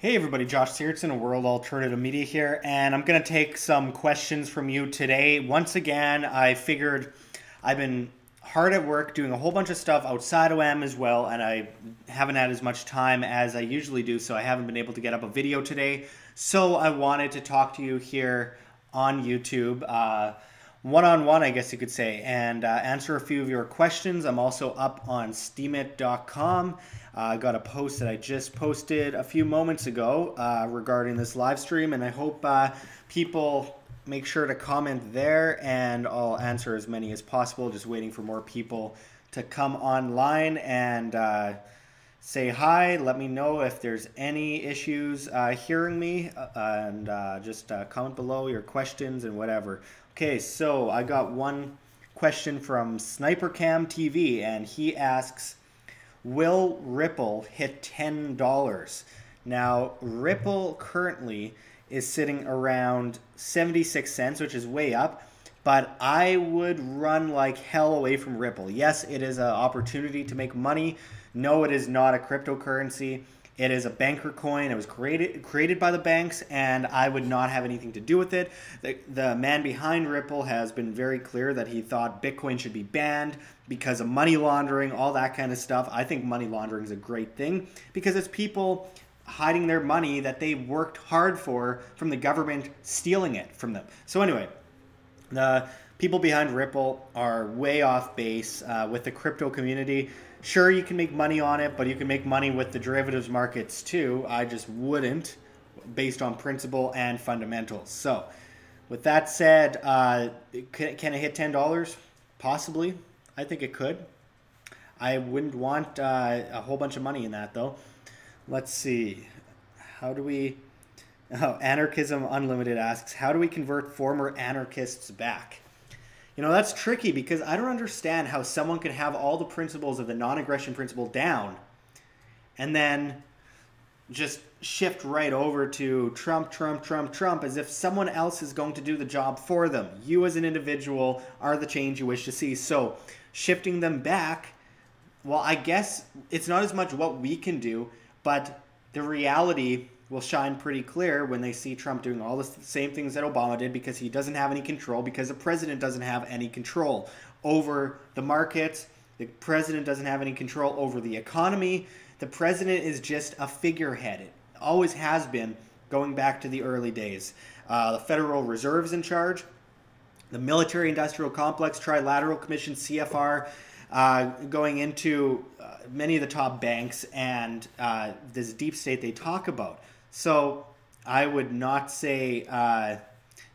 Hey everybody, Josh Sigurdson of World Alternative Media here, and I'm going to take some questions from you today. Once again, I figured I've been hard at work doing a whole bunch of stuff outside of WAM as well, and I haven't had as much time as I usually do, so I haven't been able to get up a video today. So I wanted to talk to you here on YouTube, one-on-one, I guess you could say, and answer a few of your questions. I'm also up on STEEMIT.com. I got a post that I just posted a few moments ago regarding this live stream, and I hope people make sure to comment there, and I'll answer as many as possible. Just waiting for more people to come online and say hi. Let me know if there's any issues hearing me, and just comment below your questions and whatever. Okay, so I got one question from SniperCam TV, and he asks, will Ripple hit $10? Now, Ripple currently is sitting around 76 cents, which is way up, but I would run like hell away from Ripple. Yes, it is an opportunity to make money. No, it is not a cryptocurrency. It is a banker coin. It was created by the banks, and I would not have anything to do with it. The man behind Ripple has been very clear that he thought Bitcoin should be banned because of money laundering, all that kind of stuff. I think money laundering is a great thing because it's people hiding their money that they worked hard for from the government stealing it from them. So anyway, the people behind Ripple are way off base with the crypto community. Sure, you can make money on it, but you can make money with the derivatives markets too. I just wouldn't, based on principle and fundamentals. So, with that said, can it hit $10? Possibly. I think it could. I wouldn't want a whole bunch of money in that, though. Let's see. How do we... Oh, Anarchism Unlimited asks, how do we convert former anarchists back? You know, that's tricky because I don't understand how someone can have all the principles of the non-aggression principle down and then just shift right over to Trump, Trump, Trump, Trump, as if someone else is going to do the job for them. You as an individual are the change you wish to see. So shifting them back, well, I guess it's not as much what we can do, but the reality will shine pretty clear when they see Trump doing all the same things that Obama did, because he doesn't have any control, because the president doesn't have any control over the markets. The president doesn't have any control over the economy. The president is just a figurehead. It always has been, going back to the early days. The Federal Reserve is in charge. The military-industrial complex, Trilateral Commission, CFR, going into many of the top banks and this deep state they talk about. So I would not say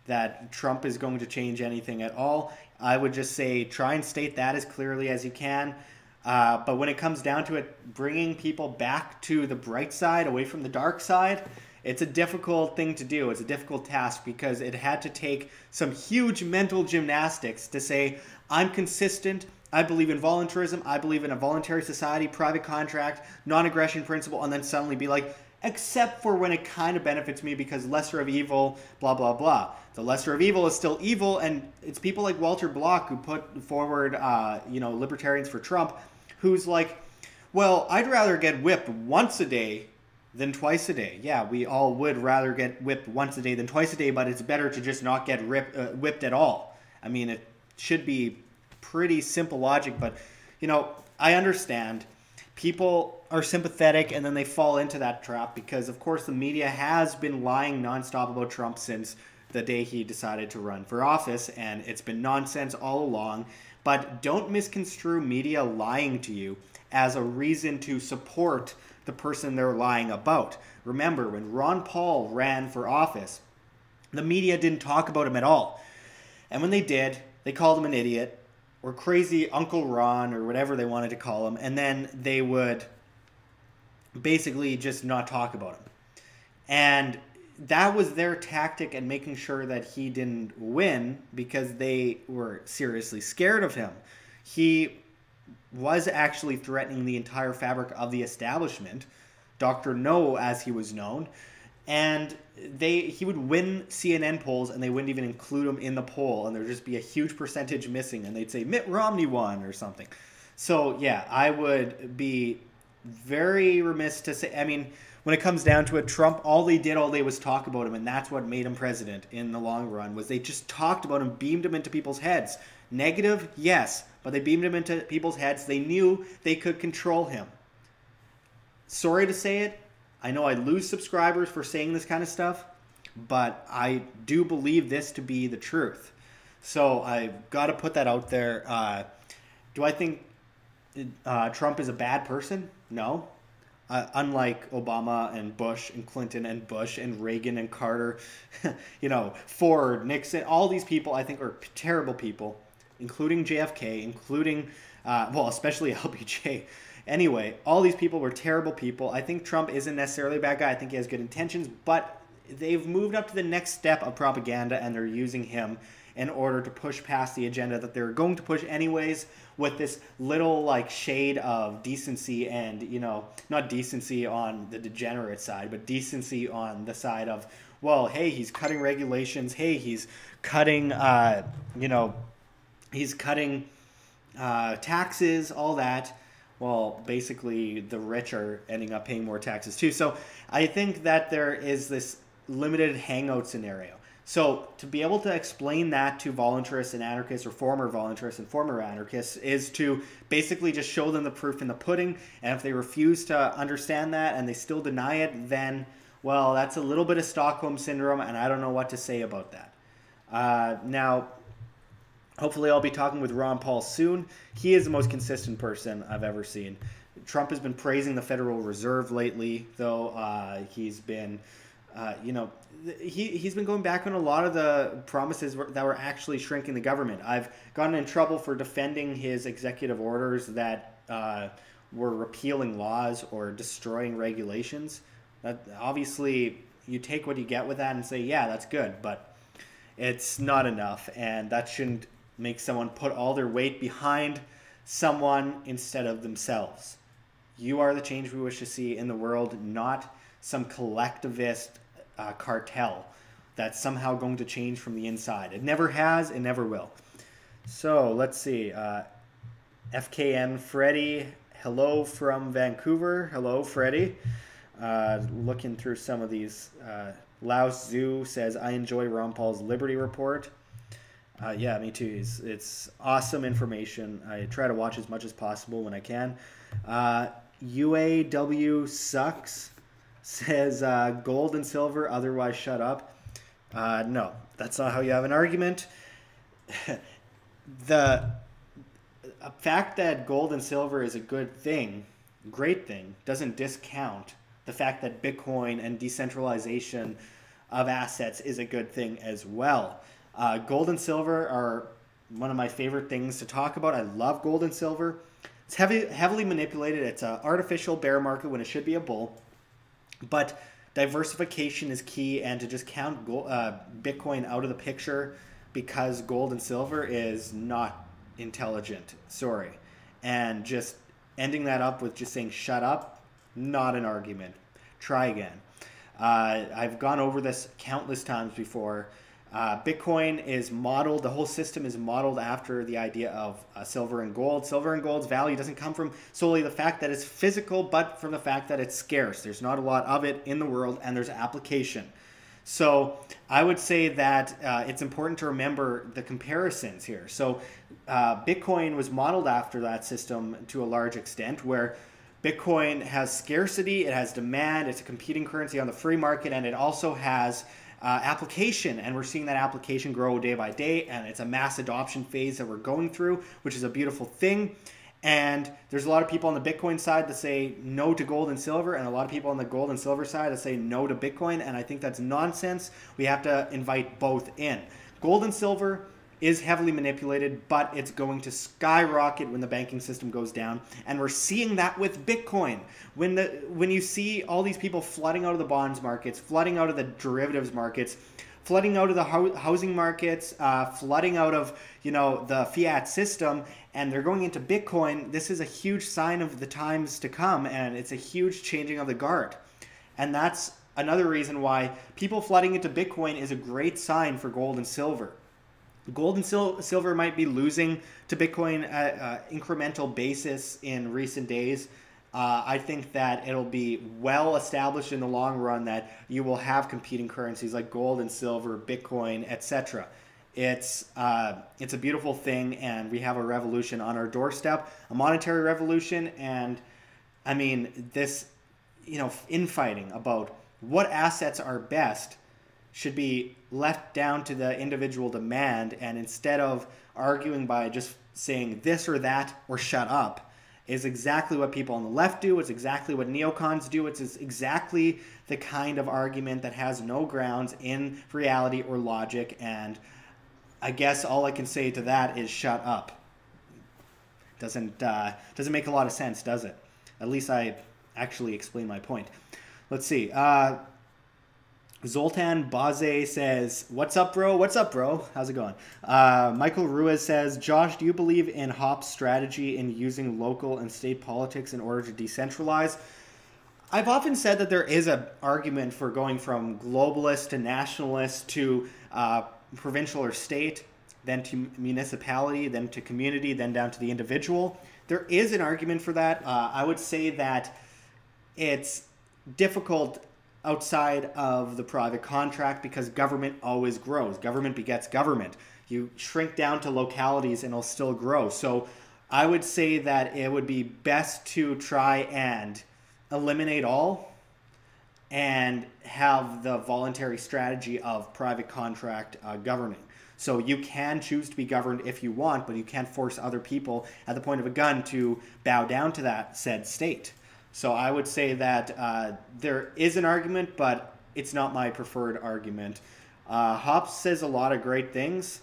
that Trump is going to change anything at all. I would just say try and state that as clearly as you can. But when it comes down to it, bringing people back to the bright side, away from the dark side, it's a difficult thing to do. It's a difficult task because it had to take some huge mental gymnastics to say, I'm consistent, I believe in voluntarism, I believe in a voluntary society, private contract, non-aggression principle, and then suddenly be like, except for when it kind of benefits me because lesser of evil, blah, blah, blah. The lesser of evil is still evil, and it's people like Walter Block who put forward, libertarians for Trump, who's like, well, I'd rather get whipped once a day than twice a day. Yeah, we all would rather get whipped once a day than twice a day, but it's better to just not get whipped at all. I mean, it should be pretty simple logic, but, you know, I understand. People are sympathetic and then they fall into that trap because, of course, the media has been lying nonstop about Trump since the day he decided to run for office, and it's been nonsense all along. But don't misconstrue media lying to you as a reason to support the person they're lying about. Remember, when Ron Paul ran for office, the media didn't talk about him at all. And when they did, they called him an idiot, or crazy Uncle Ron, or whatever they wanted to call him, and then they would basically just not talk about him. And that was their tactic in making sure that he didn't win because they were seriously scared of him. He was actually threatening the entire fabric of the establishment, Dr. No as he was known, and he would win CNN polls and they wouldn't even include him in the poll, and there'd just be a huge percentage missing, and they'd say Mitt Romney won or something. So yeah, I would be very remiss to say. I mean, when it comes down to it, Trump, all they did all day was talk about him, and that's what made him president in the long run, was they just talked about him, beamed him into people's heads. Negative, yes, but they beamed him into people's heads. They knew they could control him. Sorry to say it. I know I lose subscribers for saying this kind of stuff, but I do believe this to be the truth. So I've got to put that out there. Do I think Trump is a bad person? No. Unlike Obama and Bush and Clinton and Bush and Reagan and Carter, Ford, Nixon, all these people I think are terrible people, including JFK, including, especially LBJ. Anyway, all these people were terrible people. I think Trump isn't necessarily a bad guy. I think he has good intentions, but they've moved up to the next step of propaganda, and they're using him in order to push past the agenda that they're going to push anyways, with this little shade of decency and, not decency on the degenerate side, but decency on the side of, well, hey, he's cutting regulations. Hey, he's cutting, taxes, all that. Well, basically the rich are ending up paying more taxes too. So I think that there is this limited hangout scenario. So to be able to explain that to voluntarists and anarchists, or former voluntarists and former anarchists, is to basically just show them the proof in the pudding. And if they refuse to understand that and they still deny it, then, well, that's a little bit of Stockholm Syndrome, and I don't know what to say about that. Now, hopefully I'll be talking with Ron Paul soon. He is the most consistent person I've ever seen. Trump has been praising the Federal Reserve lately, though. He's been... he's been going back on a lot of the promises that were actually shrinking the government. I've gotten in trouble for defending his executive orders that were repealing laws or destroying regulations. Obviously, you take what you get with that and say, yeah, that's good, but it's not enough, and that shouldn't make someone put all their weight behind someone instead of themselves. You are the change we wish to see in the world, not some collectivist cartel that's somehow going to change from the inside. It never has, it never will. So let's see. FKN Freddy, hello from Vancouver. Hello, Freddy. Looking through some of these. Laos Zoo says, I enjoy Ron Paul's Liberty Report. Yeah, me too. It's awesome information. I try to watch as much as possible when I can. UAW sucks. Says gold and silver, otherwise shut up. No, that's not how you have an argument. The fact that gold and silver is a good thing, great thing, doesn't discount the fact that Bitcoin and decentralization of assets is a good thing as well. Gold and silver are one of my favorite things to talk about. I love gold and silver. It's heavily manipulated. It's an artificial bear market when it should be a bull. But diversification is key, and to just count Bitcoin out of the picture because gold and silver is not intelligent. Sorry. And just ending that up with just saying shut up, not an argument. Try again. I've gone over this countless times before. Bitcoin is modeled, the whole system is modeled after the idea of silver and gold. Silver and gold's value doesn't come from solely the fact that it's physical, but from the fact that it's scarce. There's not a lot of it in the world, and there's application. So I would say that it's important to remember the comparisons here. So Bitcoin was modeled after that system to a large extent, where Bitcoin has scarcity, it has demand, it's a competing currency on the free market, and it also has application, and we're seeing that application grow day by day, and it's a mass adoption phase that we're going through, which is a beautiful thing. And there's a lot of people on the Bitcoin side that say no to gold and silver, and a lot of people on the gold and silver side that say no to Bitcoin, and I think that's nonsense. We have to invite both in. Gold and silver is heavily manipulated, but it's going to skyrocket when the banking system goes down, and we're seeing that with Bitcoin. When you see all these people flooding out of the bonds markets, flooding out of the derivatives markets, flooding out of the housing markets, flooding out of the fiat system, and they're going into Bitcoin, this is a huge sign of the times to come, and it's a huge changing of the guard. And that's another reason why people flooding into Bitcoin is a great sign for gold and silver. Gold and silver might be losing to Bitcoin at incremental basis in recent days. I think that it'll be well established in the long run that you will have competing currencies like gold and silver, Bitcoin, etc. It's a beautiful thing, and we have a revolution on our doorstep, a monetary revolution. And I mean, this, infighting about what assets are best should be left down to the individual demand. And instead of arguing by just saying this or that or shut up, is exactly what people on the left do. It's exactly what neocons do. It's exactly the kind of argument that has no grounds in reality or logic. And I guess all I can say to that is shut up. Doesn't make a lot of sense, does it? At least I actually explained my point. Let's see. Zoltan Baze says, "What's up, bro? What's up, bro? How's it going?" Michael Ruiz says, "Josh, do you believe in Hop's strategy in using local and state politics in order to decentralize?" I've often said that there is an argument for going from globalist to nationalist to provincial or state, then to municipality, then to community, then down to the individual. There is an argument for that. I would say that it's difficult outside of the private contract because government always grows. Government begets government. You shrink down to localities and it'll still grow. So I would say that it would be best to try and eliminate all and have the voluntary strategy of private contract governing. So you can choose to be governed if you want, but you can't force other people at the point of a gun to bow down to that said state. So I would say that there is an argument, but it's not my preferred argument. Hops says a lot of great things.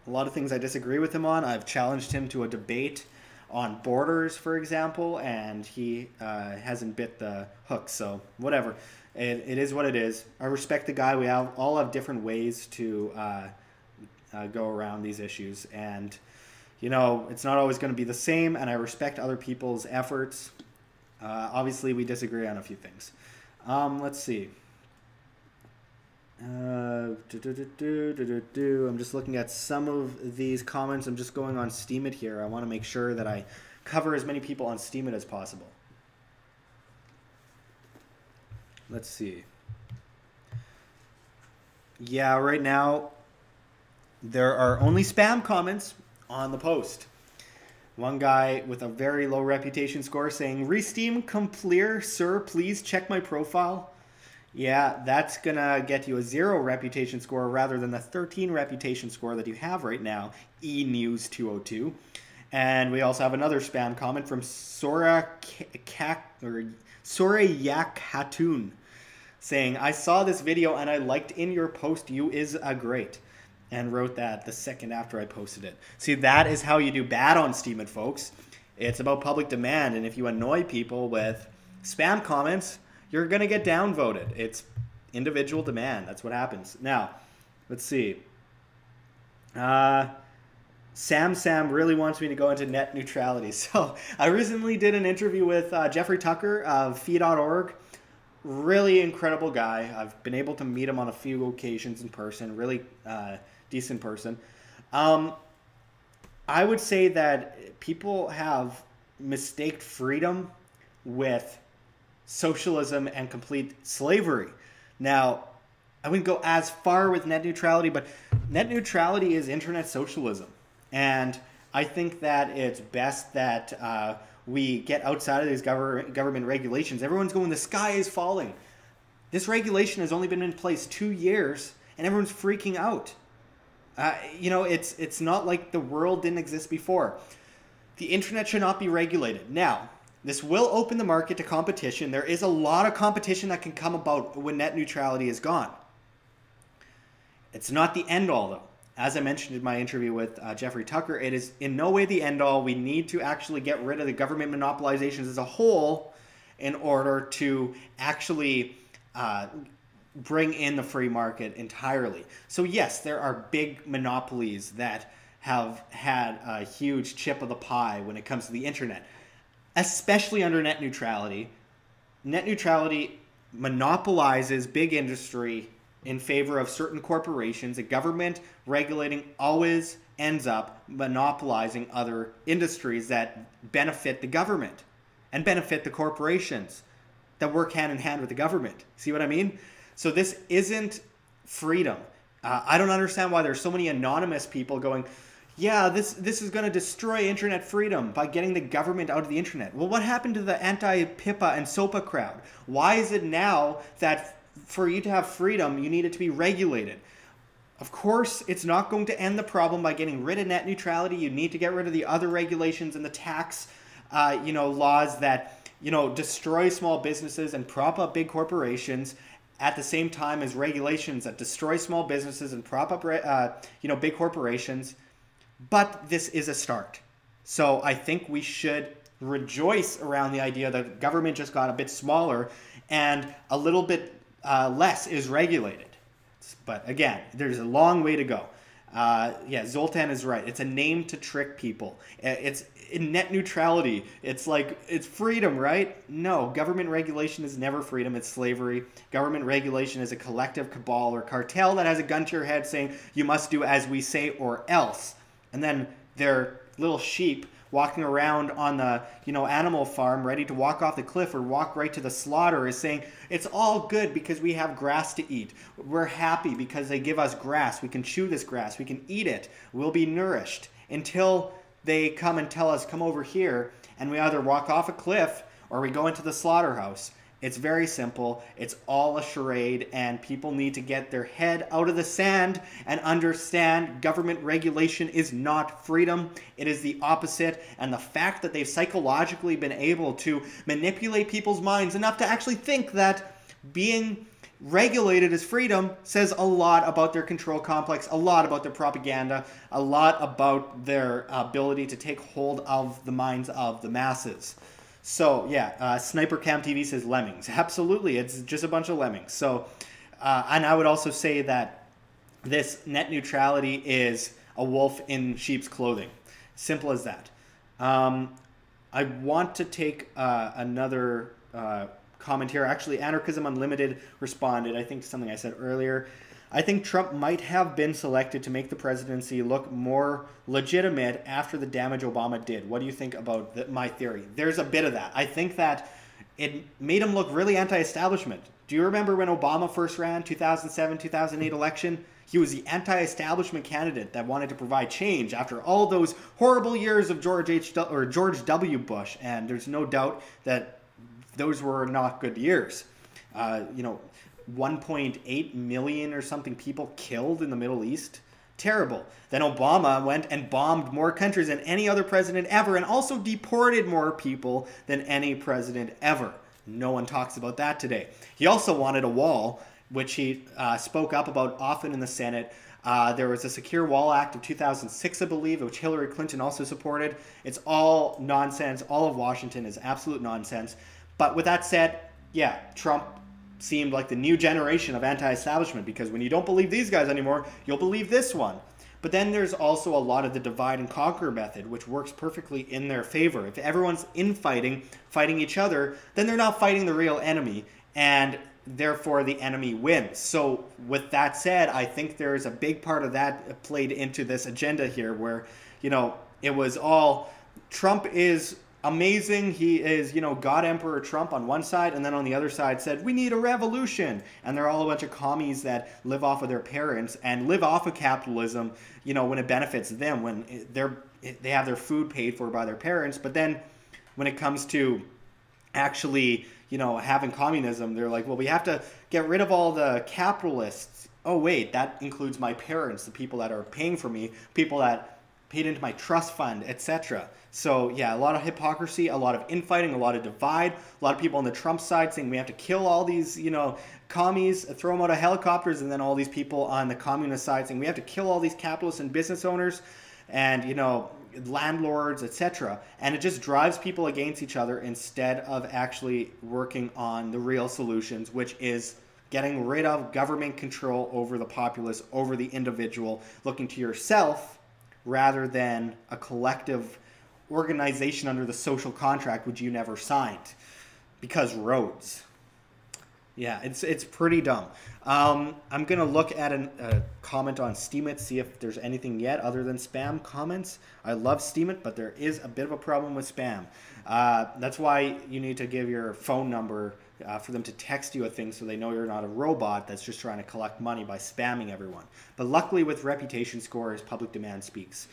A lot of things I disagree with him on. I've challenged him to a debate on borders, for example, and he hasn't bit the hook. So whatever. It is what it is. I respect the guy. We all have different ways to go around these issues. And, it's not always going to be the same, and I respect other people's efforts. Obviously, we disagree on a few things. Let's see. I'm just looking at some of these comments. I'm just going on STEEMIT here. I want to make sure that I cover as many people on STEEMIT as possible. Let's see. Yeah, right now, there are only spam comments on the post. One guy with a very low reputation score saying, "Re-Steam Complear, sir, please check my profile." Yeah, that's going to get you a 0 reputation score rather than the 13 reputation score that you have right now, eNews202. And we also have another spam comment from Sorayak Hatun saying, "I saw this video and I liked in your post, you is a great." And wrote that the second after I posted it. See, that is how you do bad on STEEMIT, folks. It's about public demand, and if you annoy people with spam comments, you're going to get downvoted. It's individual demand. That's what happens. Now, let's see. Sam really wants me to go into net neutrality. So I recently did an interview with Jeffrey Tucker of Fee.org. Really incredible guy. I've been able to meet him on a few occasions in person. Really decent person. I would say that people have mistaked freedom with socialism and complete slavery. Now, I wouldn't go as far with net neutrality, but net neutrality is internet socialism. And I think that it's best that we get outside of these government regulations. Everyone's going, the sky is falling. This regulation has only been in place 2 years, and everyone's freaking out. It's not like the world didn't exist before. The internet should not be regulated. Now, this will open the market to competition. There is a lot of competition that can come about when net neutrality is gone. It's not the end all, though. As I mentioned in my interview with Jeffrey Tucker, it is in no way the end all. We need to actually get rid of the government monopolizations as a whole in order to actually bring in the free market entirely. So yes, there are big monopolies that have had a huge chip of the pie when it comes to the internet, especially under net neutrality. Net neutrality monopolizes big industry in favor of certain corporations. A government regulating always ends up monopolizing other industries that benefit the government. and benefit the corporations that work hand in hand with the government. See what I mean? So this isn't freedom. I don't understand why there's so many anonymous people going, yeah, this is going to destroy internet freedom by getting the government out of the internet. Well, what happened to the anti-PIPA and SOPA crowd? Why is it now that for you to have freedom, you need it to be regulated? Of course, it's not going to end the problem by getting rid of net neutrality. You need to get rid of the other regulations and the tax, laws that, destroy small businesses and prop up big corporations, at the same time as regulations that destroy small businesses and prop up, big corporations. But this is a start. So I think we should rejoice around the idea that government just got a bit smaller and a little bit less is regulated. But again, there's a long way to go. Zoltan is right. It's a name to trick people. It's in net neutrality. It's like, it's freedom, right? No, government regulation is never freedom. It's slavery. Government regulation is a collective cabal or cartel that has a gun to your head saying, you must do as we say or else. And then their little sheep walking around on the, animal farm ready to walk off the cliff or walk right to the slaughter is saying, it's all good because we have grass to eat. We're happy because they give us grass. We can chew this grass. We can eat it. We'll be nourished until they come and tell us, come over here, and we either walk off a cliff or we go into the slaughterhouse. It's very simple. It's all a charade, and people need to get their head out of the sand and understand government regulation is not freedom. It is the opposite, and the fact that they've psychologically been able to manipulate people's minds enough to actually think that being regulated as freedom says a lot about their control complex, a lot about their propaganda, a lot about their ability to take hold of the minds of the masses. So, Sniper Cam TV says lemmings. Absolutely, it's just a bunch of lemmings. So, and I would also say that this net neutrality is a wolf in sheep's clothing. Simple as that. I want to take another comment here. Actually, Anarchism Unlimited responded, I think, to something I said earlier. I think Trump might have been selected to make the presidency look more legitimate after the damage Obama did. What do you think about my theory? There's a bit of that. I think that it made him look really anti-establishment. Do you remember when Obama first ran, 2007, 2008 election? He was the anti-establishment candidate that wanted to provide change after all those horrible years of George W. Bush. And there's no doubt that those were not good years. 1.8 million or something people killed in the Middle East. Terrible. Then Obama went and bombed more countries than any other president ever and also deported more people than any president ever. No one talks about that today. He also wanted a wall, which he spoke up about often in the Senate. There was a Secure Wall Act of 2006, I believe, which Hillary Clinton also supported. It's all nonsense. All of Washington is absolute nonsense. But with that said, Trump seemed like the new generation of anti-establishment, because when you don't believe these guys anymore, you'll believe this one. But then there's also a lot of the divide and conquer method, which works perfectly in their favor. If everyone's fighting each other, then they're not fighting the real enemy, and therefore the enemy wins. So with that said, I think there's a big part of that played into this agenda here where, it was all Trump is amazing. He is, God Emperor Trump on one side, and then on the other side said, we need a revolution. And they're all a bunch of commies that live off of their parents and live off of capitalism, when it benefits them, when they have their food paid for by their parents. But then when it comes to actually, having communism, they're like, well, we have to get rid of all the capitalists. Oh, wait, that includes my parents, the people that are paying for me, people that paid into my trust fund, etc. So a lot of hypocrisy, a lot of infighting, a lot of divide, a lot of people on the Trump side saying we have to kill all these, commies, throw them out of helicopters, and then all these people on the communist side saying we have to kill all these capitalists and business owners and, landlords, etc. And it just drives people against each other instead of actually working on the real solutions, which is getting rid of government control over the populace, over the individual, looking to yourself rather than a collective organization under the social contract which you never signed. Because roads. Yeah, it's pretty dumb. I'm gonna look at a comment on STEEMIT, see if there's anything yet other than spam comments. I love STEEMIT, but there is a bit of a problem with spam. That's why you need to give your phone number for them to text you a thing so they know you're not a robot that's just trying to collect money by spamming everyone. But luckily with reputation scores, public demand speaks.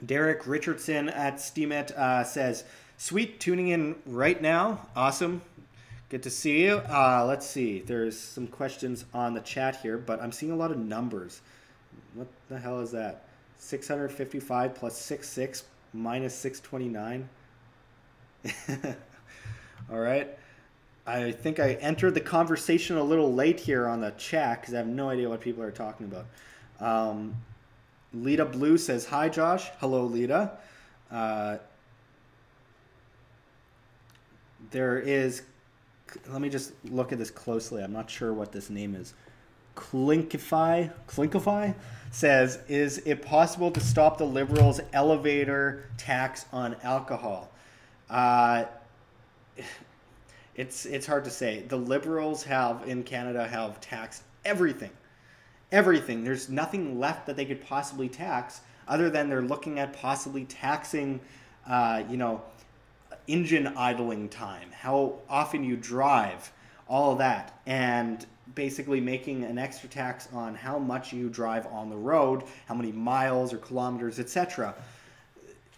Derek Richardson at STEEMIT says, sweet, tuning in right now. Awesome. Good to see you. Let's see. There's some questions on the chat here, but I'm seeing a lot of numbers. What the hell is that? 655 plus 66 minus 629. All right. I think I entered the conversation a little late here on the chat because I have no idea what people are talking about. Lita Blue says, hi, Josh. Hello, Lita. There is... Let me just look at this closely. I'm not sure what this name is. Clinkify says, is it possible to stop the Liberals' elevator tax on alcohol? It's hard to say. The Liberals in Canada have taxed everything. Everything. There's nothing left that they could possibly tax other than they're looking at possibly taxing, engine idling time, how often you drive, all of that, and basically making an extra tax on how much you drive on the road, how many miles or kilometers, etc.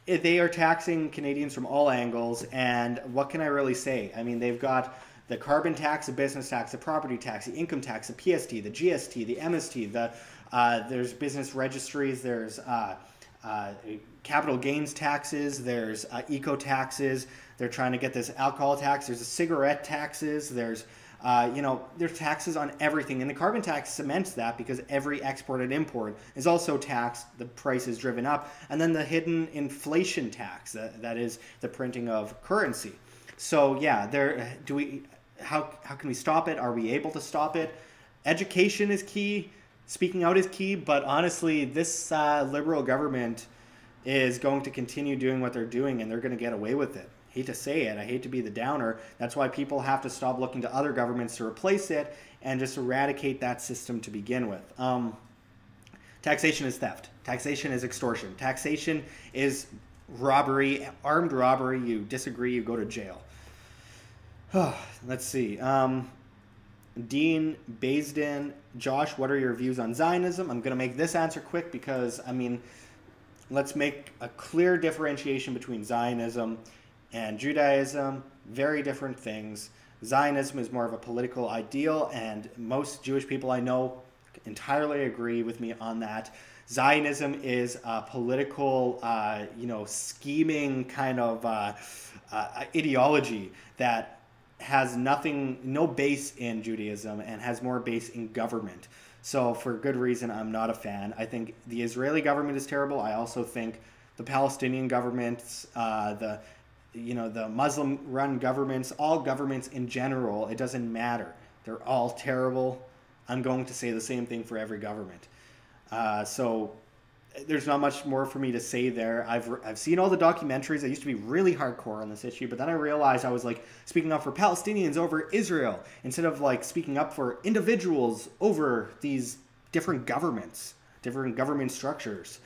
They are taxing Canadians from all angles, and what can I really say? I mean, they've got the carbon tax, the business tax, the property tax, the income tax, the PST, the GST, the MST, there's business registries, there's capital gains taxes, there's eco taxes, they're trying to get this alcohol tax, there's cigarette taxes, there's taxes on everything, and the carbon tax cements that because every export and import is also taxed, the price is driven up, and then the hidden inflation tax, that is the printing of currency. So yeah, how can we stop it? Are we able to stop it? Education is key. Speaking out is key, but honestly, this Liberal government is going to continue doing what they're doing, and they're going to get away with it. Hate to say it. I hate to be the downer. That's why people have to stop looking to other governments to replace it and just eradicate that system to begin with. Taxation is theft. Taxation is extortion. Taxation is robbery, armed robbery. You disagree, you go to jail. Let's see. Dean Baisden, Josh, what are your views on Zionism? I'm going to make this answer quick because, I mean, let's make a clear differentiation between Zionism and Judaism. Very different things. Zionism is more of a political ideal, and most Jewish people I know entirely agree with me on that. Zionism is a political, scheming kind of ideology that has no base in Judaism and has more base in government. So for good reason, I'm not a fan. I think the Israeli government is terrible. I also think the Palestinian governments, the Muslim-run governments, all governments in general, it doesn't matter. They're all terrible. I'm going to say the same thing for every government. So there's not much more for me to say there. I've seen all the documentaries. I used to be really hardcore on this issue, but then I realized I was like speaking up for Palestinians over Israel instead of like speaking up for individuals over these different governments, different government structures.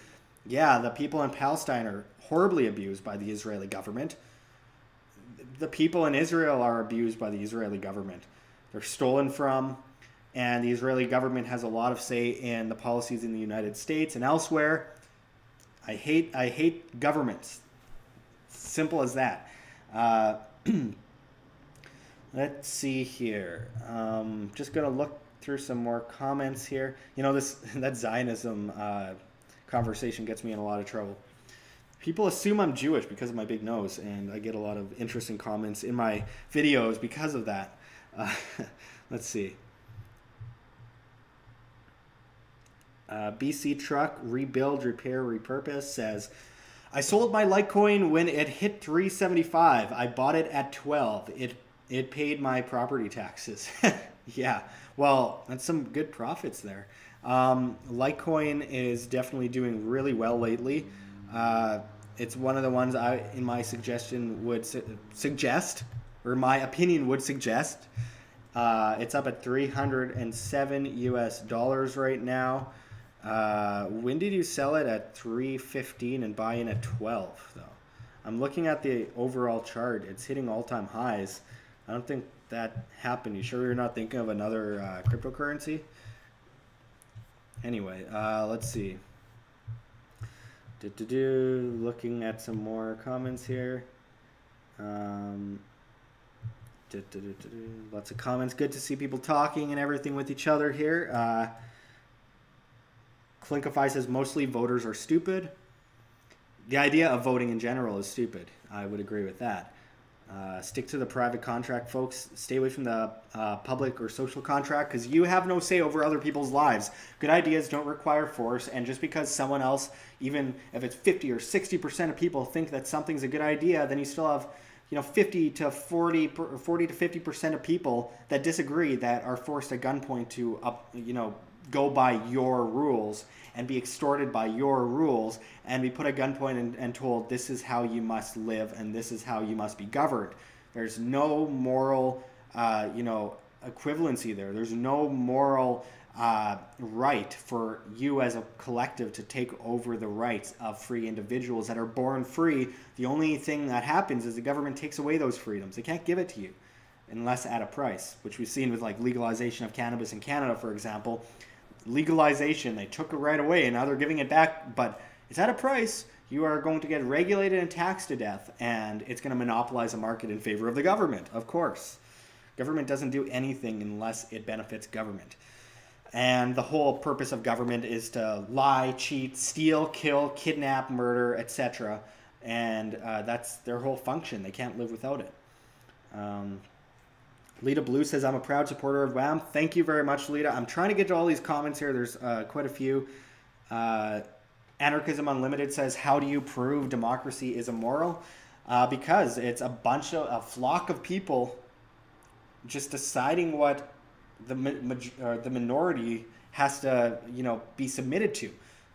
Yeah, the people in Palestine are horribly abused by the Israeli government. The people in Israel are abused by the Israeli government. They're stolen from. And the Israeli government has a lot of say in the policies in the United States and elsewhere. I hate governments. Simple as that. Let's see here. Just gonna look through some more comments here. You know, that Zionism conversation gets me in a lot of trouble. People assume I'm Jewish because of my big nose, and I get a lot of interesting comments in my videos because of that. Let's see. BC Truck Rebuild, Repair, Repurpose says, I sold my Litecoin when it hit 375. I bought it at 12. It paid my property taxes. Yeah, well, that's some good profits there. Litecoin is definitely doing really well lately. It's one of the ones in my suggestion would suggest, or my opinion would suggest. It's up at 307 US dollars right now. When did you sell it at 315 and buy in at 12 though? I'm looking at the overall chart. It's hitting all-time highs. I don't think that happened. You sure you're not thinking of another cryptocurrency? Anyway, let's see. Looking at some more comments here. Lots of comments. Good to see people talking and everything with each other here. Clinkify says mostly voters are stupid. The idea of voting in general is stupid. I would agree with that. Stick to the private contract, folks. Stay away from the public or social contract because you have no say over other people's lives. Good ideas don't require force, and just because someone else, even if it's 50 or 60% of people think that something's a good idea, then you still have 50 to 40 to 50% of people that disagree that are forced at gunpoint to go by your rules and be extorted by your rules and be put at gunpoint and told this is how you must live and this is how you must be governed. There's no moral equivalency there. There's no moral right for you as a collective to take over the rights of free individuals that are born free. The only thing that happens is the government takes away those freedoms. They can't give it to you unless at a price, which we've seen with like legalization of cannabis in Canada, for example. Legalization, they took it right away and now they're giving it back, but it's at a price. You are going to get regulated and taxed to death, and it's going to monopolize a market in favor of the government, of course. Government doesn't do anything unless it benefits government. And the whole purpose of government is to lie, cheat, steal, kill, kidnap, murder, etc. And that's their whole function. They can't live without it. Lita Blue says, I'm a proud supporter of WAM. Thank you very much, Lita. I'm trying to get to all these comments here. There's quite a few. Anarchism Unlimited says, how do you prove democracy is immoral? Because it's a flock of people just deciding what the minority has to, be submitted to.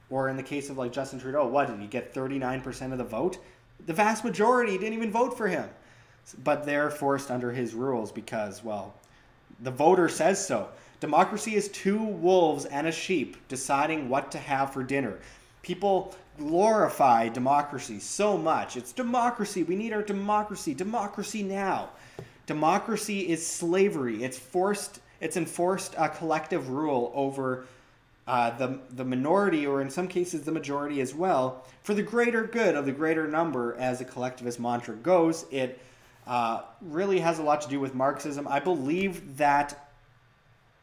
Or in the case of like Justin Trudeau, what did he get? 39% of the vote? The vast majority didn't even vote for him. But they're forced under his rules because, well, the voter says so. Democracy is two wolves and a sheep deciding what to have for dinner. People glorify democracy so much. It's democracy. We need our democracy. Democracy now. Democracy is slavery. It's enforced a collective rule over the minority, or in some cases the majority as well, for the greater good of the greater number, as the collectivist mantra goes. It really has a lot to do with Marxism. I believe that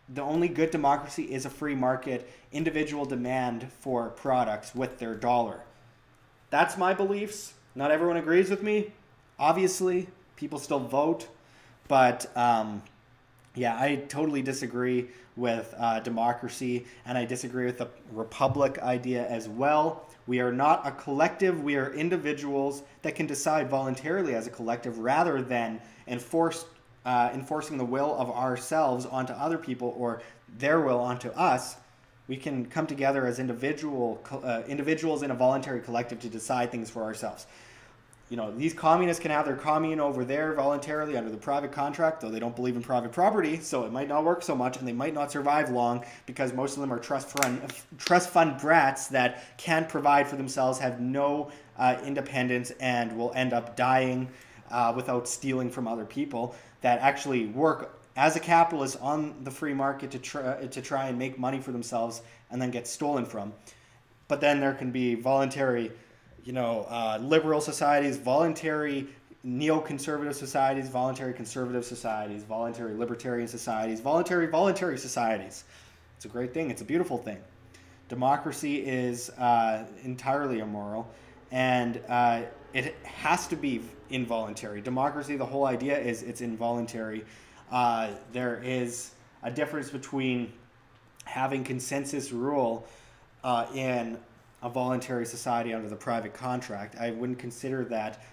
the only good democracy is a free market, individual demand for products with their dollar. That's my beliefs. Not everyone agrees with me. Obviously, people still vote. But yeah, I totally disagree with democracy, and I disagree with the republic idea as well. We are not a collective. We are individuals that can decide voluntarily as a collective rather than enforcing the will of ourselves onto other people or their will onto us. We can come together as individuals in a voluntary collective to decide things for ourselves. These communists can have their commune over there voluntarily under the private contract, though they don't believe in private property, so it might not work so much, and they might not survive long because most of them are trust fund brats that can't provide for themselves, have no independence, and will end up dying without stealing from other people that actually work as a capitalist on the free market to try and make money for themselves and then get stolen from. But then there can be voluntary liberal societies, voluntary neoconservative societies, voluntary conservative societies, voluntary libertarian societies, voluntary societies. It's a great thing. It's a beautiful thing. Democracy is entirely immoral, and it has to be involuntary. Democracy, the whole idea is it's involuntary. There is a difference between having consensus rule in a voluntary society under the private contract. I wouldn't consider that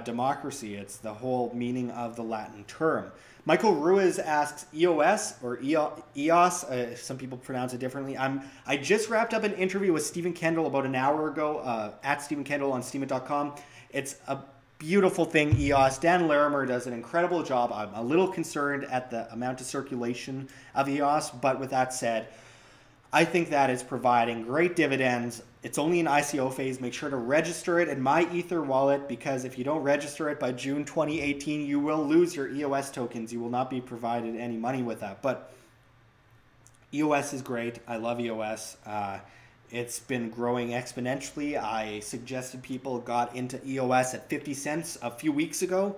democracy. It's the whole meaning of the Latin term. Michael Ruiz asks EOS or EOS. Some people pronounce it differently. I just wrapped up an interview with Stephen Kendall about an hour ago at Stephen Kendall on STEEMIT.com. It's a beautiful thing, EOS. Dan Larimer does an incredible job. I'm a little concerned at the amount of circulation of EOS, but with that said, I think that it's providing great dividends. It's only an ICO phase. Make sure to register it in my Ether wallet, because if you don't register it by June 2018, you will lose your EOS tokens. You will not be provided any money with that. But EOS is great. I love EOS. It's been growing exponentially. I suggested people got into EOS at 50 cents a few weeks ago.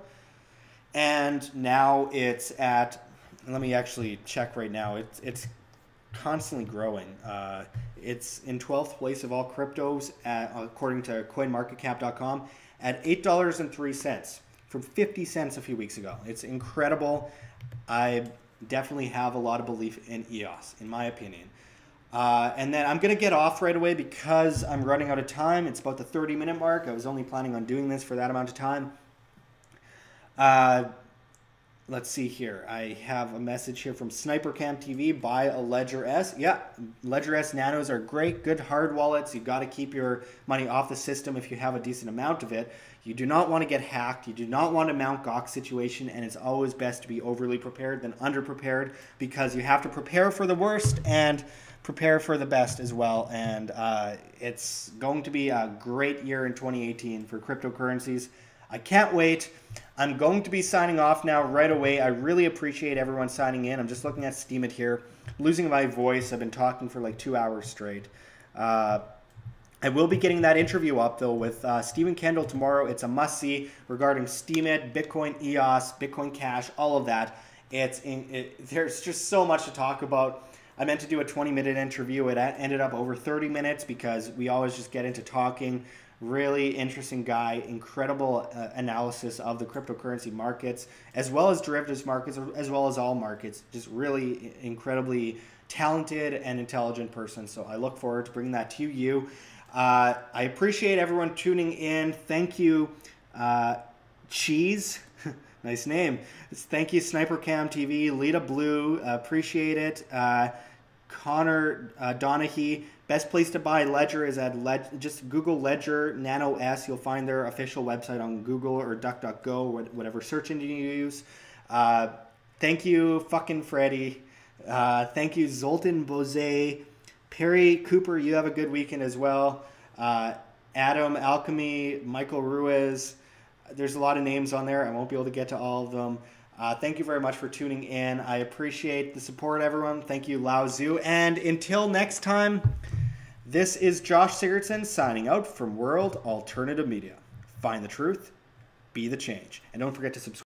And now it's at, let me actually check right now. It's constantly growing. It's in 12th place of all cryptos, according to coinmarketcap.com, at $8.03 from 50 cents a few weeks ago. It's incredible. I definitely have a lot of belief in EOS, in my opinion. And then I'm going to get off right away because I'm running out of time. It's about the 30-minute mark. I was only planning on doing this for that amount of time. Let's see here. I have a message here from SniperCam TV. Buy a Ledger S. Yeah, Ledger S Nanos are great, good hard wallets. You've got to keep your money off the system if you have a decent amount of it. You do not want to get hacked. You do not want a Mt. Gox situation, and it's always best to be overly prepared than underprepared, because you have to prepare for the worst and prepare for the best as well. And it's going to be a great year in 2018 for cryptocurrencies. I can't wait. I'm going to be signing off now right away. I really appreciate everyone signing in. I'm just looking at STEEMIT here. Losing my voice. I've been talking for like 2 hours straight. I will be getting that interview up, though, with Stephen Kendall tomorrow. It's a must-see regarding STEEMIT, Bitcoin EOS, Bitcoin Cash, all of that. There's just so much to talk about. I meant to do a 20-minute interview. It ended up over 30 minutes because we always just get into talking. Really interesting guy, incredible analysis of the cryptocurrency markets, as well as derivatives markets, as well as all markets. Just really incredibly talented and intelligent person. So I look forward to bringing that to you. I appreciate everyone tuning in. Thank you, Cheese. Nice name. Thank you, SniperCam TV, Lita Blue. Appreciate it. Connor Donahue. Best place to buy Ledger is at just Google Ledger Nano S. You'll find their official website on Google or DuckDuckGo, whatever search engine you use. Thank you, fucking Freddie. Thank you, Zoltan Bose. Perry Cooper, you have a good weekend as well. Adam Alchemy, Michael Ruiz. There's a lot of names on there. I won't be able to get to all of them. Thank you very much for tuning in. I appreciate the support, everyone. Thank you, Lao Zhu. And until next time, this is Josh Sigurdson signing out from World Alternative Media. Find the truth, be the change. And don't forget to subscribe.